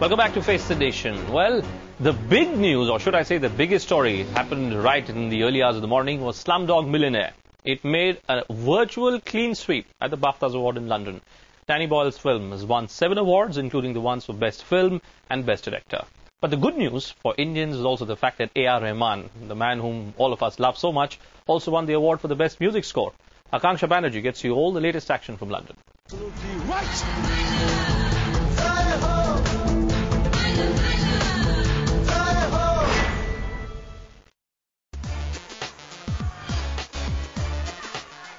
Welcome back to Face the Nation. Well, the big news, or should I say the biggest story, happened right in the early hours of the morning was Slumdog Millionaire. It made a virtual clean sweep at the BAFTAs Award in London. Danny Boyle's film has won 7 awards, including the ones for Best Film and Best Director. But the good news for Indians is also the fact that Rahman, the man whom all of us love so much, also won the award for the Best Music Score. Akanksha Banerjee gets you all the latest action from London. Absolutely right.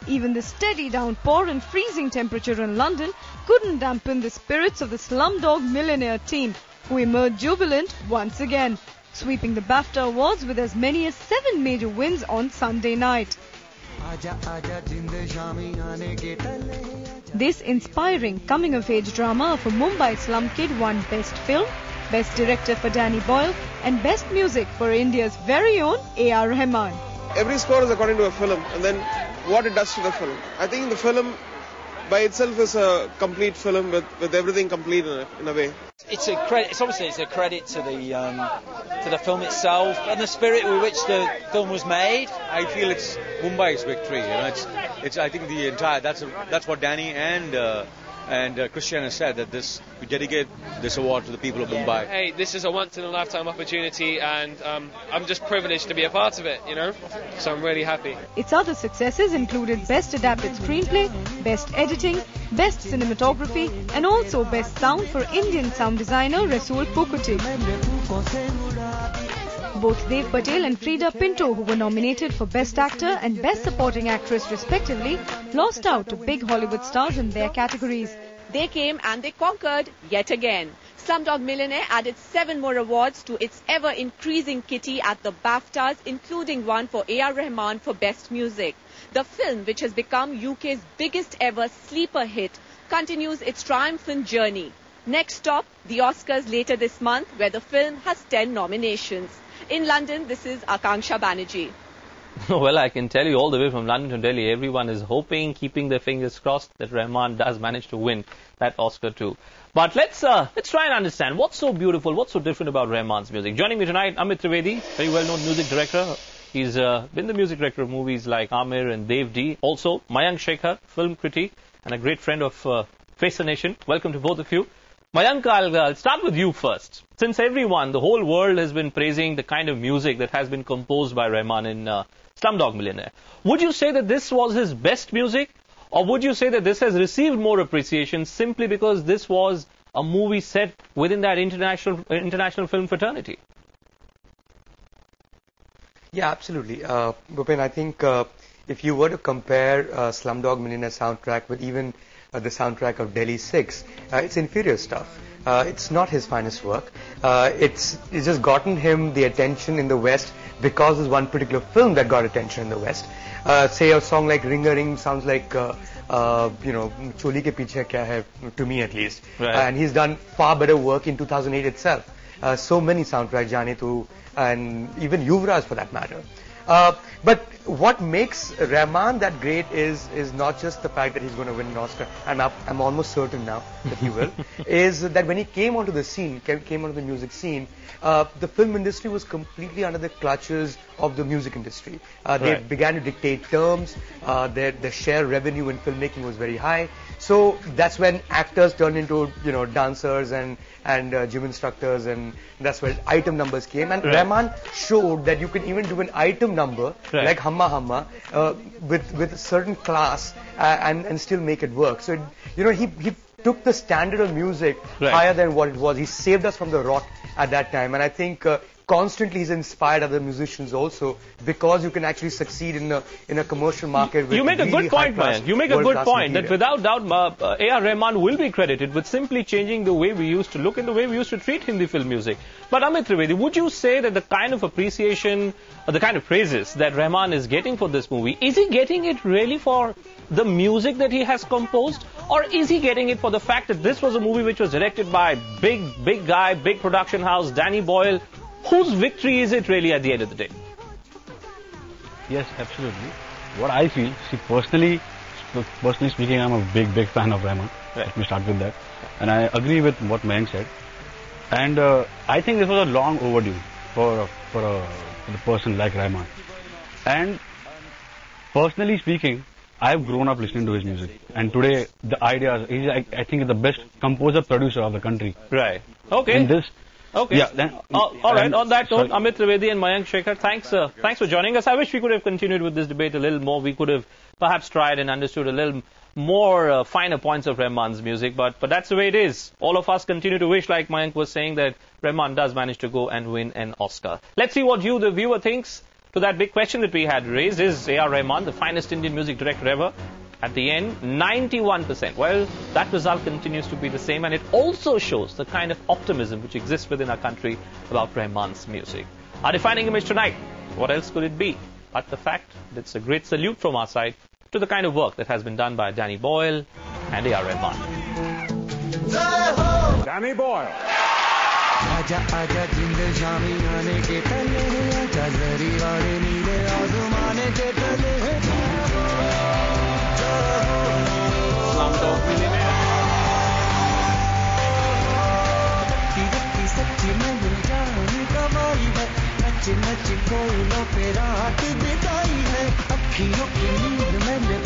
Even the steady downpour and freezing temperature in London couldn't dampen the spirits of the Slumdog Millionaire team, who emerged jubilant once again, sweeping the BAFTA Awards with as many as 7 major wins on Sunday night. This inspiring coming-of-age drama of a Mumbai slum kid won Best Film, Best Director for Danny Boyle and Best Music for India's very own Rahman. Every score is according to a film, and then what it does to the film. I think the film by itself is a complete film with everything complete in a way. It's a credit. It's obviously a credit to the film itself and the spirit with which the film was made. I feel it's Mumbai's victory. You know, it's I think the entire that's what Danny and Christian has said, that we dedicate this award to the people of Mumbai. Hey, this is a once-in-a-lifetime opportunity, and I'm just privileged to be a part of it, you know, so I'm really happy. Its other successes included Best Adapted Screenplay, Best Editing, Best Cinematography, and also Best Sound for Indian sound designer Rasool Pukuti. Both Dev Patel and Frida Pinto, who were nominated for Best Actor and Best Supporting Actress respectively, lost out to big Hollywood stars in their categories. They came and they conquered yet again. Slumdog Millionaire added 7 more awards to its ever-increasing kitty at the BAFTAs, including one for Rahman for Best Music. The film, which has become UK's biggest ever sleeper hit, continues its triumphant journey. Next stop, the Oscars later this month, where the film has 10 nominations. In London, this is Akanksha Banerjee. Well, I can tell you all the way from London to Delhi, everyone is hoping, keeping their fingers crossed, that Rahman does manage to win that Oscar too. But let's try and understand what's so beautiful, what's so different about Rahman's music. Joining me tonight, Amit Trivedi, very well-known music director. He's been the music director of movies like Amir and Dev D. Also, Mayank Shekhar, film critic and a great friend of Face the Nation. Welcome to both of you. Mayank, I'll start with you first. Since the whole world has been praising the kind of music that has been composed by Rahman in Slumdog Millionaire, would you say that this was his best music? Or would you say that this has received more appreciation simply because this was a movie set within that international film fraternity? Yeah, absolutely. Bhupen, I think if you were to compare Slumdog Millionaire soundtrack with even the soundtrack of Delhi 6, it's inferior stuff. It's not his finest work. It's just gotten him the attention in the West because there's one particular film that got attention in the West. Say a song like Ring a Ring sounds like, Choli ke piche kya hai, to me at least. Right. And he's done far better work in 2008 itself. So many soundtracks, Jaane Tu, and even Yuvraj for that matter. But what makes Rahman that great is not just the fact that he's going to win an Oscar, and I'm almost certain now that he will, is that when he came onto the scene, came onto the music scene, the film industry was completely under the clutches of the music industry. They began to dictate terms, their share revenue in filmmaking was very high. So that's when actors turned into, dancers and gym instructors, and that's where item numbers came. And Rahman showed that you can even do an item number like Hamma Hamma with a certain class and still make it work. So he took the standard of music higher than what it was. He saved us from the rot at that time, and I think constantly he's inspired other musicians also, because you can actually succeed in a commercial market with You make a good point, man. You make a good point that without doubt Rahman will be credited with simply changing the way we used to look and the way we used to treat Hindi film music. But Amit Trivedi, would you say that the kind of appreciation, or the kind of praises that Rahman is getting for this movie, is he getting it really for the music that he has composed, or is he getting it for the fact that this was a movie which was directed by big guy, big production house, Danny Boyle? Whose victory is it really at the end of the day? Yes, absolutely. What I feel, personally speaking, I'm a big fan of Rahman. Let me start with that. And I agree with what Mayank said. And I think this was a long overdue for a person like Rahman. And personally speaking, I've grown up listening to his music. And today, the ideas, I think, is the best composer producer of the country. Right. Okay. In this. Okay. Yeah. Then, all right. On that note, sorry. Amit Trivedi and Mayank Shekhar, thanks for joining us. I wish we could have continued with this debate a little more. We could have perhaps tried and understood a little more finer points of Rahman's music, but that's the way it is. All of us continue to wish, like Mayank was saying, that Rahman does manage to go and win an Oscar. Let's see what you, the viewer, thinks to that big question that we had raised. Is A.R. Rahman the finest Indian music director ever? At the end, 91%. Well, that result continues to be the same, and it also shows the kind of optimism which exists within our country about Rahman's music. Our defining image tonight, what else could it be but the fact that it's a great salute from our side to the kind of work that has been done by Danny Boyle and A.R. Rahman. Danny Boyle. आजा आजा जिंद शामी आने के पहले आजा जरी वाले नीले आसमाने के तले Slumdog Millionaire. रखी सच्ची में दिल जानी कमाई है नच नच कोयलों पे रात बिताई है अखियों की नींद मैंने